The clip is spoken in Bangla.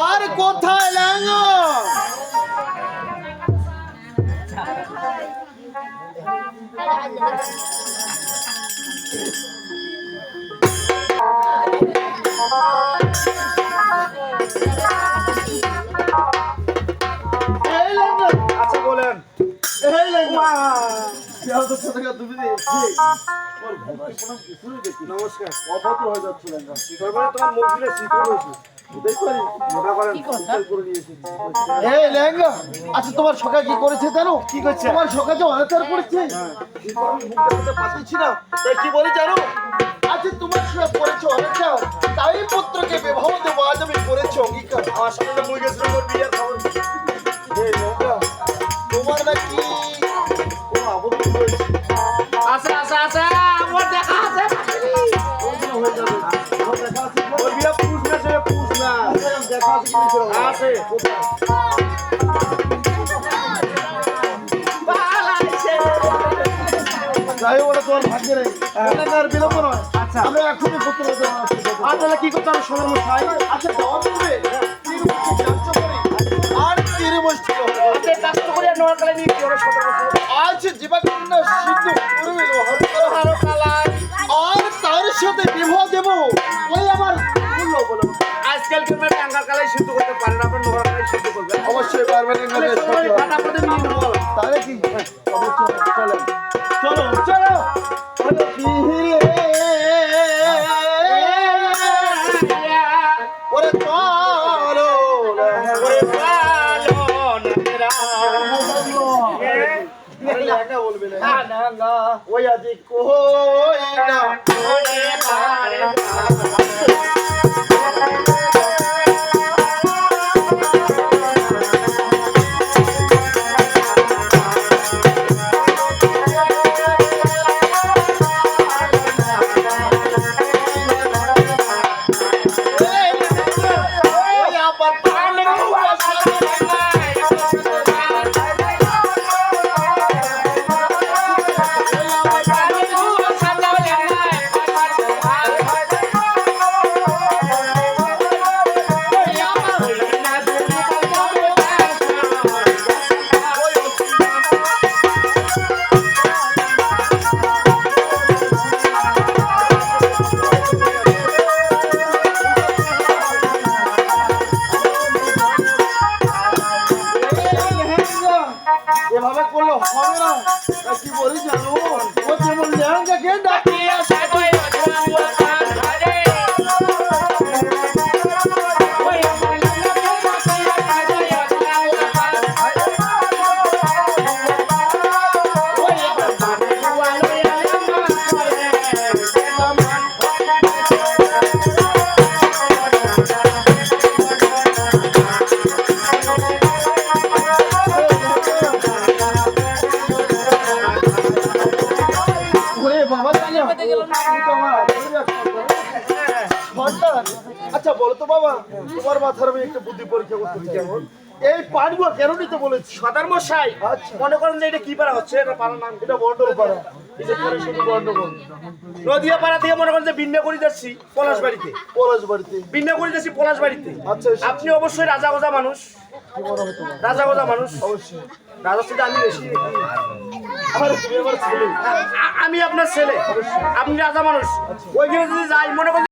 আর কোথায় লেঙ্গা? আচ্ছা বলেন। এই লেঙ্গা নমস্কার। অভদ্র হয়ে যাচ্ছে লেঙ্গা। তারপরে তোমার মন্দিরে শিখে রয়েছে। মোটা করেন করে নিয়েছি। এই লেঙ্গা, আচ্ছা তোমার সকাল কি করেছে জানো? কি করছে? তোমার সকাল যে অনাচার করেছে, আমি মুখ দেখাতে পারছি না। তাই কি বলি জানো? আচ্ছা তোমার সঙ্গে করেছে অনাচার, তাই পুত্রকে বিবাহ দেবো আজ আমি করেছি অঙ্গীকার। আমার সামনে মুই গেছিল মোর বিয়ের খবর। এই লেঙ্গা, তোমার নাকি কোনো আবদ্ধ হয়েছে? আছে আছে আছে আমার দেখা আছে। কোনদিন হয়ে যাবে? আমার দেখা আছে কি? ওর বিয়ে পুষ না সে পুষ না। দেখা আছে কি করে? আছে। যাই হোক, ওটা তোমার ভাগ্যে নেই। এটা আর বিলম্ব নয়। আচ্ছা। আমরা এখনই পুত্র দেবো। আর তাহলে কি করতে হবে সোনার মশাই? আচ্ছা দেওয়া দেবে। আর তীরে বসছিল। কষ্ট করে নোয়াকালে নিয়ে কি ওরা সতর্ক করছে? আজ জীবাকন্যা সিদ্ধ করবে হারো কালার। আর তার সাথে বিবাহ দেব, ওই আমার মূল্য বলো। আজকালকার মেয়ে টাঙ্গার কালাই সিদ্ধ করতে পারে না, আপনার নোয়াকালাই সিদ্ধ করবে। অবশ্যই পারবেন। তাহলে সোনার ফাটা পড়ে নিয়ে নেবো। তাহলে কি? চলো চলো চলো চলো কি রে ওরে চলো ওরে পালন তেরা। একা বলবে না ওই আজি কই না ওরে পারে ওই আবার পালে এভাবে করলে হবে না। তা কি বলি জানো? ও যেমন লেহেঙ্গাকে ডাকিয়া সাজায় আচ্ছা বলো তো বাবা, তোমার মাথার আমি একটা বুদ্ধি পরীক্ষা করতে চাই। এই পানগুলো কেন নিতে বলেছি? সদার মশাই আচ্ছা। মনে করেন যে এটা কি পারা হচ্ছে, এটা পারার নাম এটা গন্ডগোল পাড়া। এটা করে শুধু গন্ডগোল। নদিয়া পাড়া থেকে মনে করেন যে বিন্যা করে যাচ্ছি পলাশ বাড়িতে, পলাশ বাড়িতে। বিন্যা করে যাচ্ছি পলাশ বাড়িতে। আচ্ছা আপনি অবশ্যই রাজা গোজা মানুষ, কি মনে হয় তোমার? রাজা গোজা মানুষ। অবশ্যই। রাজার সাথে আমি বেশি। আরে তুমি আমার ছেলে। আমি আপনার ছেলে, আপনি রাজা মানুষ। ওইখানে যদি যাই মনে করেন